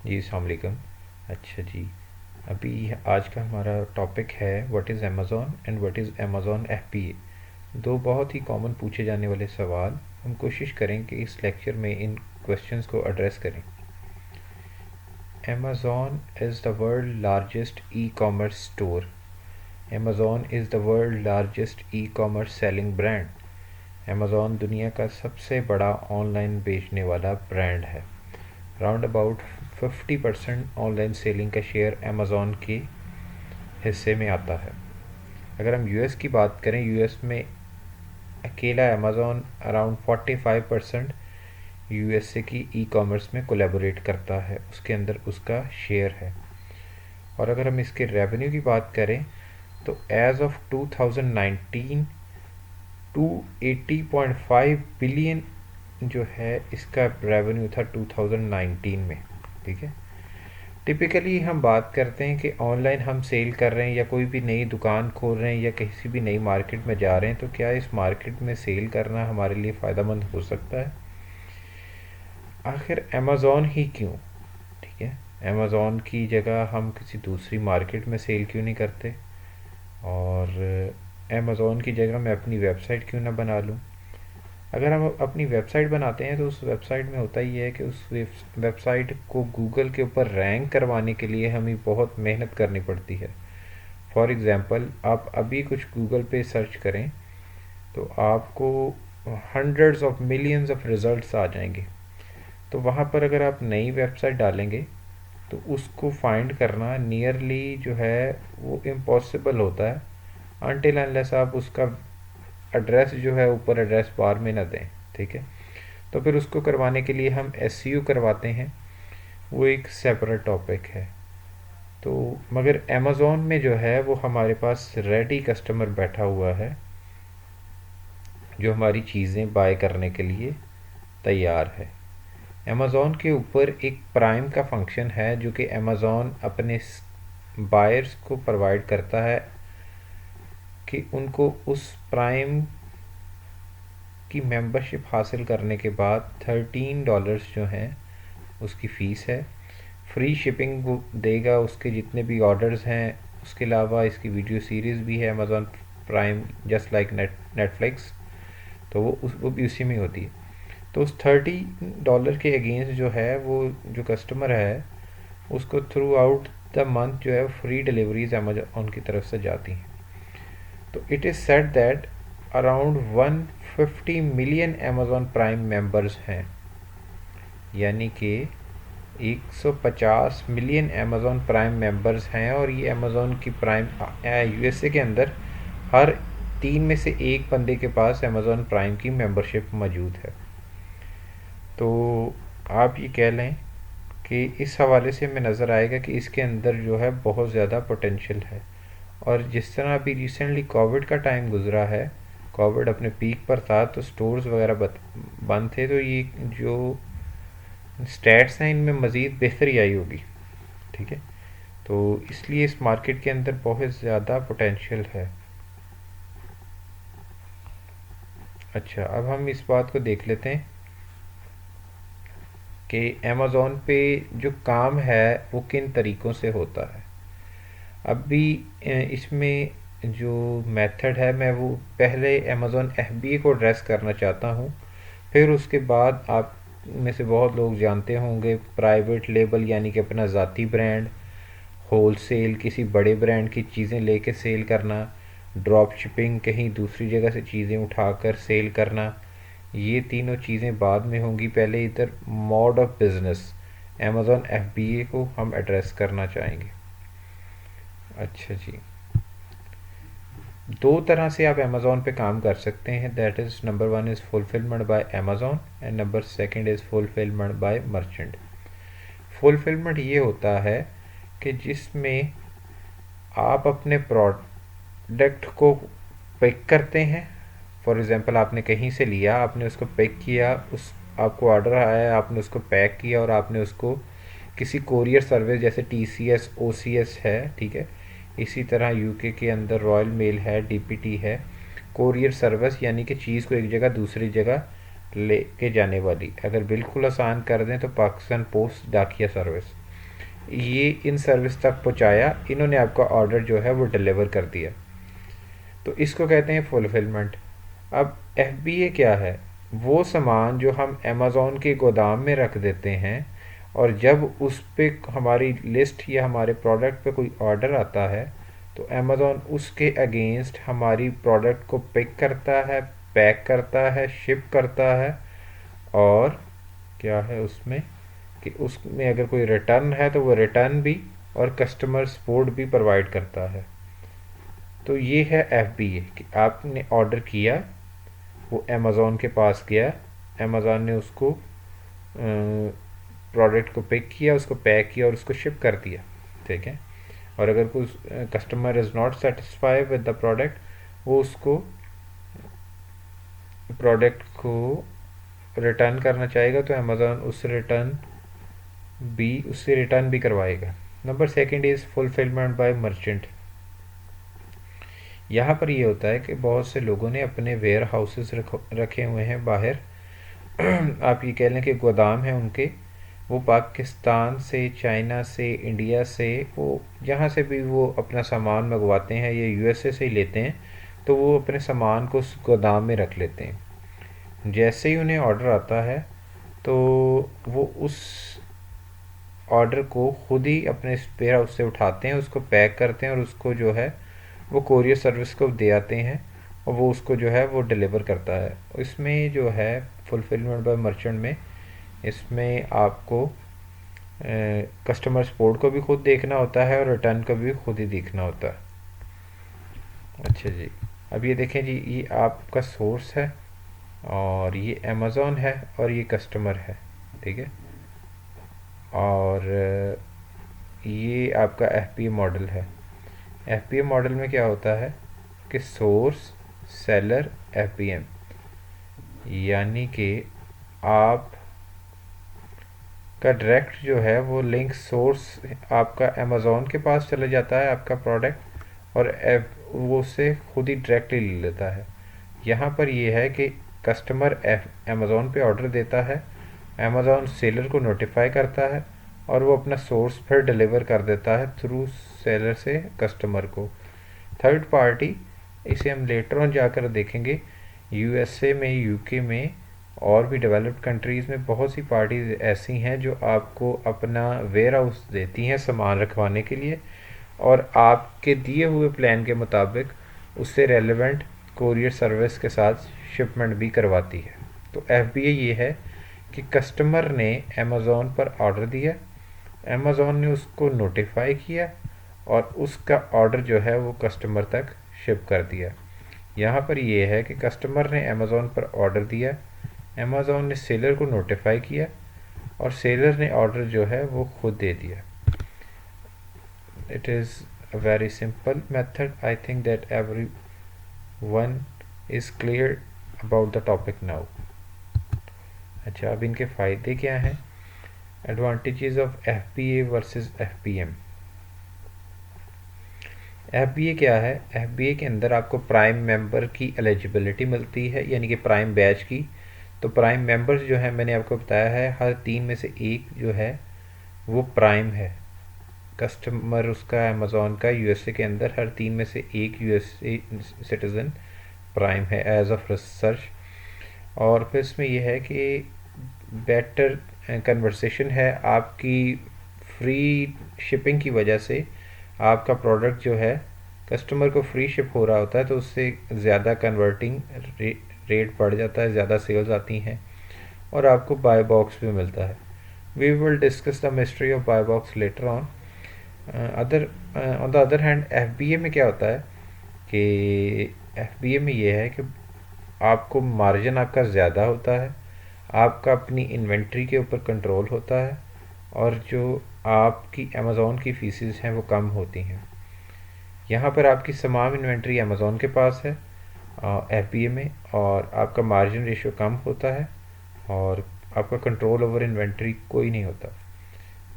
जी अस्सलाम वालेकुम। अच्छा जी, अभी आज का हमारा टॉपिक है what is Amazon and what is Amazon FBA. दो बहुत ही कॉमन पूछे जाने वाले सवाल, हम कोशिश करें कि इस लेक्चर में इन क्वेश्चंस को एड्रेस करें। Amazon is the world largest e commerce store. Amazon is the world largest e commerce selling brand. Amazon दुनिया का सबसे बड़ा ऑनलाइन बेचने वाला ब्रांड है। राउंड अबाउट 50% ऑनलाइन सेलिंग का शेयर अमेज़ॉन के हिस्से में आता है। अगर हम यूएस की बात करें, यूएस में अकेला अमेज़ॉन अराउंड 45% यूएसए की ई कॉमर्स में कोलैबोरेट करता है, उसके अंदर उसका शेयर है। और अगर हम इसके रेवेन्यू की बात करें तो एज ऑफ 2019 280.5 बिलियन जो है इसका रेवेन्यू था 2019 में। ठीक है, टिपिकली हम बात करते हैं कि ऑनलाइन हम सेल कर रहे हैं या कोई भी नई दुकान खोल रहे हैं या किसी भी नई मार्केट में जा रहे हैं, तो क्या इस मार्केट में सेल करना हमारे लिए फ़ायदेमंद हो सकता है? आखिर अमेज़ॉन ही क्यों? ठीक है, अमेज़ॉन की जगह हम किसी दूसरी मार्केट में सेल क्यों नहीं करते? और अमेज़ॉन की जगह मैं अपनी वेबसाइट क्यों ना बना लूँ? अगर हम अपनी वेबसाइट बनाते हैं तो उस वेबसाइट में होता ही है कि उस वेबसाइट को गूगल के ऊपर रैंक करवाने के लिए हमें बहुत मेहनत करनी पड़ती है। फॉर एग्ज़ाम्पल, आप अभी कुछ गूगल पे सर्च करें तो आपको hundreds of millions of results आ जाएंगे। तो वहाँ पर अगर आप नई वेबसाइट डालेंगे तो उसको फाइंड करना नियरली जो है वो इम्पॉसिबल होता है, अनटिल अनलेस आप उसका एड्रेस जो है ऊपर एड्रेस बार में ना दें। ठीक है, तो फिर उसको करवाने के लिए हम एसईओ करवाते हैं, वो एक सेपरेट टॉपिक है। तो मगर अमेज़ॉन में जो है वो हमारे पास रेडी कस्टमर बैठा हुआ है जो हमारी चीज़ें बाय करने के लिए तैयार है। अमेज़ॉन के ऊपर एक प्राइम का फंक्शन है जो कि अमेज़ॉन अपने बायर्स को प्रोवाइड करता है कि उनको उस प्राइम की मेंबरशिप हासिल करने के बाद $13 जो हैं उसकी फ़ीस है। फ्री शिपिंग वो देगा उसके जितने भी ऑर्डर्स हैं। उसके अलावा इसकी वीडियो सीरीज़ भी है Amazon prime, just like Netflix, तो वो भी उसी में होती है। तो उस $30 के अगेंस्ट जो है वो जो कस्टमर है उसको थ्रू आउट द मंथ जो है फ्री डिलीवरीज अमेज़ॉन की तरफ से जाती हैं। तो it is said that around 150 million Amazon prime members हैं, यानी कि 150 मिलियन अमेज़ॉन प्राइम मेंबर्स हैं। और ये अमेज़ॉन की प्राइम यूएसए के अंदर हर 3 में से एक बंदे के पास अमेज़ॉन प्राइम की मेंबरशिप मौजूद है। तो आप ये कह लें कि इस हवाले से हमें नज़र आएगा कि इसके अंदर जो है बहुत ज़्यादा पोटेंशियल है। और जिस तरह अभी रिसेंटली कोविड का टाइम गुज़रा है, कोविड अपने पीक पर था तो स्टोर्स वगैरह बंद थे, तो ये जो स्टैट्स हैं इनमें मज़ीद बेहतरी आई होगी। ठीक है, तो इसलिए इस मार्केट के अंदर बहुत ज़्यादा पोटेंशियल है। अच्छा, अब हम इस बात को देख लेते हैं कि अमेज़ॉन पे जो काम है वो किन तरीक़ों से होता है। अभी इसमें जो मेथड है मैं वो पहले अमेज़ॉन एफबीए को एड्रेस करना चाहता हूँ, फिर उसके बाद आप में से बहुत लोग जानते होंगे प्राइवेट लेबल यानी कि अपना ज़ाती ब्रांड, होलसेल किसी बड़े ब्रांड की चीज़ें लेके सेल करना, ड्रॉप शिपिंग कहीं दूसरी जगह से चीज़ें उठाकर सेल करना, ये तीनों चीज़ें बाद में होंगी। पहले इधर mode of business Amazon FBA को हम एड्रेस करना चाहेंगे। अच्छा जी, दो तरह से आप अमेज़ॉन पे काम कर सकते हैं, that is number one is fulfilment bye Amazon and number second is fulfilment bye merchant. Fulfilment ये होता है कि जिसमें आप अपने प्रोडक्ट को पिक करते हैं। फॉर एग्ज़ाम्पल, आपने कहीं से लिया, आपने उसको पिक किया, उस आपको ऑर्डर आया, आपने उसको पैक किया और आपने उसको किसी कोरियर सर्विस जैसे टीसीएस ओसीएस है, ठीक है, इसी तरह यूके के अंदर रॉयल मेल है, डीपीटी है, कोरियर सर्विस यानी कि चीज़ को एक जगह दूसरी जगह ले के जाने वाली। अगर बिल्कुल आसान कर दें तो पाकिस्तान पोस्ट डाकिया सर्विस। ये इन सर्विस तक पहुंचाया, इन्होंने आपका ऑर्डर जो है वो डिलीवर कर दिया। तो इसको कहते हैं फुलफिलमेंट। अब FBA क्या है? वो सामान जो हम अमेज़ॉन के गोदाम में रख देते हैं और जब उस पे हमारी लिस्ट या हमारे प्रोडक्ट पे कोई ऑर्डर आता है तो अमेज़ॉन उसके अगेंस्ट हमारी प्रोडक्ट को पिक करता है, पैक करता है, शिप करता है, और क्या है उसमें कि उसमें अगर कोई रिटर्न है तो वो रिटर्न भी और कस्टमर सपोर्ट भी प्रोवाइड करता है। तो ये है FBA कि आपने ऑर्डर किया, वो अमेज़ॉन के पास गया, अमेज़ॉन ने उसको प्रोडक्ट को पिक किया, उसको पैक किया और उसको शिप कर दिया। ठीक है। और अगर कोई customer is not satisfied with the product, वो उसको प्रोडक्ट को रिटर्न करना चाहेगा तो अमेज़ॉन उससे रिटर्न भी करवाएगा। Number second is fulfilment bye merchant. यहाँ पर ये होता है कि बहुत से लोगों ने अपने वेयर हाउसेस रखे हुए हैं बाहर आप ये कह लें कि गोदाम है उनके, वो पाकिस्तान से, चाइना से, इंडिया से, वो जहाँ से भी वो अपना सामान मंगवाते हैं या USA से ही लेते हैं, तो वो अपने सामान को उस गोदाम में रख लेते हैं। जैसे ही उन्हें ऑर्डर आता है तो वो उस ऑर्डर को खुद ही अपने वेयर हाउस से उठाते हैं, उसको पैक करते हैं और उसको जो है वो कोरियर सर्विस को दे आते हैं और वो उसको जो है वो डिलीवर करता है। इसमें जो है फुलफिलमेंट बाय मर्चेंट में, इसमें आपको कस्टमर सपोर्ट को भी खुद देखना होता है और रिटर्न को भी खुद ही देखना होता है। अच्छा जी, अब ये देखें जी, ये आपका सोर्स है और ये अमेज़ॉन है और ये कस्टमर है। ठीक है। और ये आपका FBA मॉडल है। FBA मॉडल में क्या होता है कि सोर्स, सेलर, FBM, यानी कि आप का डायरेक्ट जो है वो लिंक सोर्स आपका अमेज़ॉन के पास चले जाता है आपका प्रोडक्ट, और वो उसे खुद ही डायरेक्टली ले लेता है। यहाँ पर ये है कि कस्टमर अमेज़ॉन पे ऑर्डर देता है, अमेज़ॉन सेलर को नोटिफाई करता है और वो अपना सोर्स फिर डिलीवर कर देता है थ्रू सेलर से कस्टमर को। थर्ड पार्टी, इसे हम लेटर ऑन जाकर देखेंगे, USA में, UK में और भी डेवलप्ड कंट्रीज़ में बहुत सी पार्टीज ऐसी हैं जो आपको अपना वेयर हाउस देती हैं सामान रखवाने के लिए और आपके दिए हुए प्लान के मुताबिक उससे रेलेवेंट कोरियर सर्विस के साथ शिपमेंट भी करवाती है। तो FBA ये है कि कस्टमर ने अमेज़ॉन पर ऑर्डर दिया, अमेज़ॉन ने उसको नोटिफाई किया और उसका ऑर्डर जो है वो कस्टमर तक शिप कर दिया। यहाँ पर ये है कि कस्टमर ने अमेज़ॉन पर ऑर्डर दिया, अमेज़ॉन ने सेलर को नोटिफाई किया और सेलर ने ऑर्डर जो है वो खुद दे दिया। It is a very simple method. I think that everyone is clear about the topic now. अच्छा, अब इनके फ़ायदे क्या हैं? Advantages of FBA versus FBM। FBA क्या है? FBA के अंदर आपको प्राइम मेंबर की एलिजिबिलिटी मिलती है, यानी कि प्राइम बैच की। तो प्राइम मेंबर्स जो है मैंने आपको बताया है, हर 3 में से एक जो है वो प्राइम है। कस्टमर उसका अमेज़ॉन का USA के अंदर हर 3 में से एक USA सिटीज़न प्राइम है एज ऑफ रिसर्च। और फिर इसमें यह है कि बेटर कन्वर्सेशन है आपकी, फ्री शिपिंग की वजह से आपका प्रोडक्ट जो है कस्टमर को फ्री शिप हो रहा होता है, तो उससे ज़्यादा कन्वर्टिंग रेट बढ़ जाता है, ज़्यादा सेल्स आती हैं और आपको बाय बॉक्स भी मिलता है। We will discuss the mystery of buy box later on. On the other hand FBA में क्या होता है कि FBA में ये है कि आपको मार्जिन आपका ज़्यादा होता है, आपका अपनी इन्वेंट्री के ऊपर कंट्रोल होता है और जो आपकी अमेज़ॉन की फीसेस हैं वो कम होती हैं। यहाँ पर आपकी तमाम इन्वेंट्री अमेज़ॉन के पास है FBA में, और आपका मार्जिन रेशियो कम होता है और आपका कंट्रोल ओवर इन्वेंट्री कोई नहीं होता।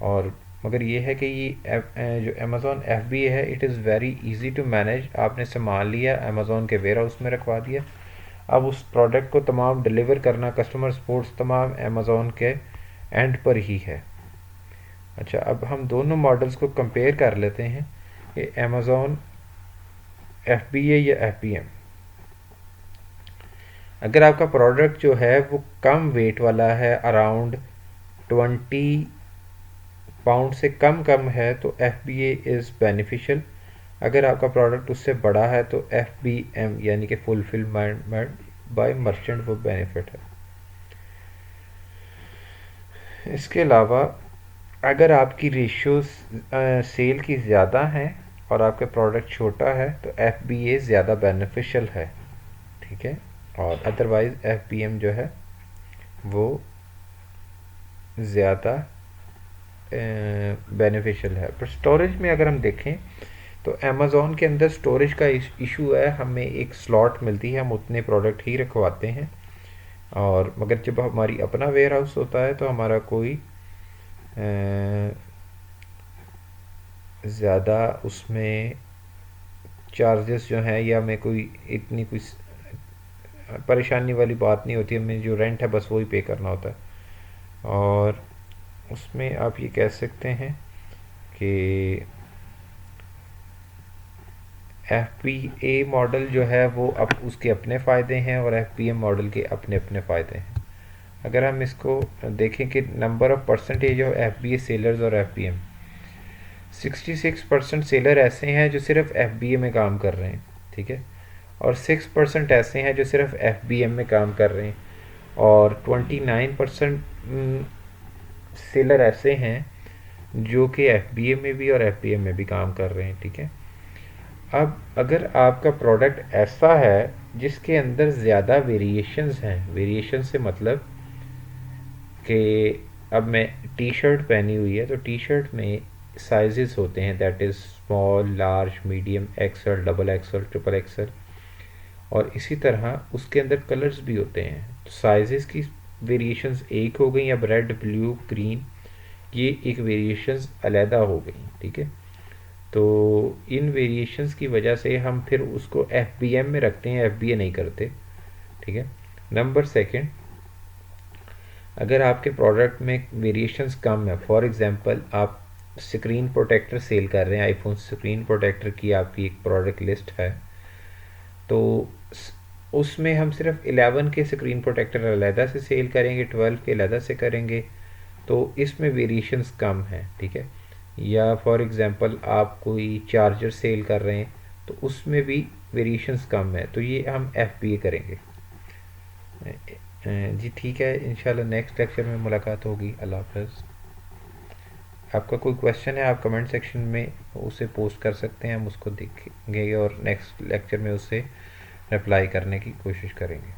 और मगर ये है कि ये जो अमेज़ॉन FBA है, it is very easy to manage. आपने सामान लिया, अमेज़ॉन के वेयर हाउस में रखवा दिया, अब उस प्रोडक्ट को तमाम डिलीवर करना, कस्टमर सपोर्ट्स तमाम अमेज़ॉन के एंड पर ही है। अच्छा, अब हम दोनों मॉडल्स को कंपेयर कर लेते हैं कि अमेज़ॉन FBA या FBM। अगर आपका प्रोडक्ट जो है वो कम वेट वाला है, अराउंड 20 पाउंड से कम कम है, तो FBA इज़ बेनिफिशियल। अगर आपका प्रोडक्ट उससे बड़ा है तो FBM यानी कि फुलफिलमेंट बाय मर्चेंट वो बेनिफिट है। इसके अलावा अगर आपकी रेशियोज सेल की ज़्यादा है और आपका प्रोडक्ट छोटा है तो FBA ज़्यादा बेनिफिशियल है, ठीक है। और अदरवाइज़ FBM जो है वो ज़्यादा बेनिफिशियल है। पर स्टोरेज में अगर हम देखें तो अमेज़ॉन के अंदर स्टोरेज का इशू है, हमें एक स्लॉट मिलती है, हम उतने प्रोडक्ट ही रखवाते हैं। और मगर जब हमारी अपना वेयर हाउस होता है तो हमारा कोई ज़्यादा उसमें चार्जेस जो हैं या हमें कोई इतनी कोई परेशानी वाली बात नहीं होती, हमें जो रेंट है बस वही पे करना होता है। और उसमें आप ये कह सकते हैं कि FBA मॉडल जो है वो अब उसके अपने फ़ायदे हैं और FBM मॉडल के अपने अपने फ़ायदे हैं। अगर हम इसको देखें कि number of percentage of FBA sellers और FBM, 66% सेलर ऐसे हैं जो सिर्फ FBA में काम कर रहे हैं, ठीक है। और 6% ऐसे हैं जो सिर्फ FBM में काम कर रहे हैं। और 29% सेलर ऐसे हैं जो कि FBA में भी और FBM में भी काम कर रहे हैं, ठीक है। अब अगर आपका प्रोडक्ट ऐसा है जिसके अंदर ज़्यादा वेरिएशंस हैं, वेरिएशन से मतलब कि अब मैं टी शर्ट पहनी हुई है तो टी शर्ट में साइजेस होते हैं, that is small, large, medium, XL, XXL, XXL। और इसी तरह उसके अंदर कलर्स भी होते हैं, तो साइजेस की वेरिएशंस एक हो गई। अब रेड, ब्लू, ग्रीन, ये एक वेरिएशंस अलहदा हो गई, ठीक है। तो इन वेरिएशंस की वजह से हम फिर उसको FBM में रखते हैं, FBA नहीं करते, ठीक है। नंबर सेकंड, अगर आपके प्रोडक्ट में वेरिएशंस कम है, फॉर एग्जांपल आप स्क्रीन प्रोटेक्टर सेल कर रहे हैं, आईफोन स्क्रीन प्रोटेक्टर की आपकी एक प्रोडक्ट लिस्ट है, तो उसमें हम सिर्फ 11 के स्क्रीन प्रोटेक्टर अलहदा से सेल करेंगे, 12 के अलहदा से करेंगे, तो इसमें वेरिएशंस कम हैं, ठीक है। या फॉर एग्ज़ाम्पल आप कोई चार्जर सेल कर रहे हैं तो उसमें भी वेरिएशंस कम है, तो ये हम FBA करेंगे। जी ठीक है, इंशाल्लाह नेक्स्ट लेक्चर में मुलाकात होगी। अल्लाह हाफ़िज़। आपका कोई क्वेश्चन है आप कमेंट सेक्शन में उसे पोस्ट कर सकते हैं, हम उसको देखेंगे और नेक्स्ट लेक्चर में उसे रिप्लाई करने की कोशिश करेंगे।